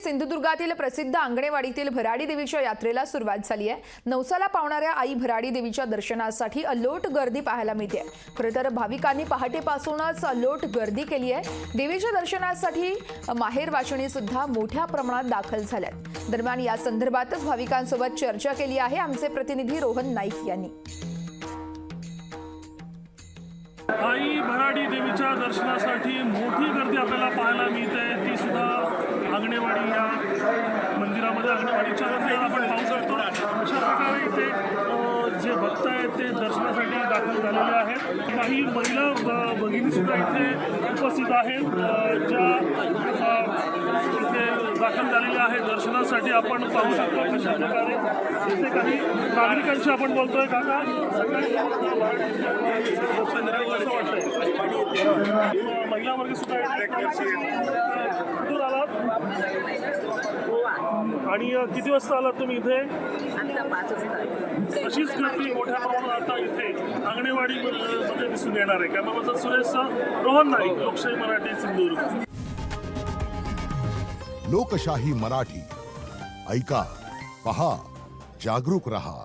सिंधुदुर्गातील प्रसिद्ध आंगणेवाडीतील भराडी देवीच्या यात्रेला सुरुवात झाली आहे। नवसाला पावणाऱ्या आई भराडी देवीच्या दर्शनासाठी अलोट गर्दी पाहायला मिळते। खरं तर भाविकांनी पहाटेपासूनच अलोट गर्दी केली आहे। देवीच्या दर्शनासाठी माहेरवाशिणी सुद्धा मोठ्या प्रमाणात दाखल झाल्यात। दरम्यान या संदर्भातच भाविकांसोबत चर्चा केली आहे आमचे प्रतिनिधी रोहन नाईक यांनी। आई भराडी देवीच्या दर्शनासाठी मोठी गर्दी आपल्याला पाहायला मिळते। ती सुद्धा आंगणेवाडी या मंदिरामध्ये आंगणेवाडीच्या मंदिरात आपण पाहू शकतो। अशा प्रकारे इथे जे भक्त आहेत ते दर्शनासाठी दाखल झालेले आहेत। काही महिला भगिनी सुद्धा इथे उपस्थित आहेत ज्या इथे दाखल झालेल्या आहेत दर्शनासाठी। आपण पाहू शकतो कशा प्रकारे इथे काही नागरिकांशी आपण बोलतोय। काका सकाळी महिला वर्ग सुद्धा आणि किती वाजता आलात तुम्ही इथे? अशीच गर्दी मोठ्या प्रमाणात आता इथे आंगणेवाडी मध्ये दिसून येणार आहे। कॅमेरामन सुरेश रोहन नाईक, लोकशाही मराठी, सिंधुदुर्ग। लोकशाही मराठी ऐका, पहा, जागरूक रहा।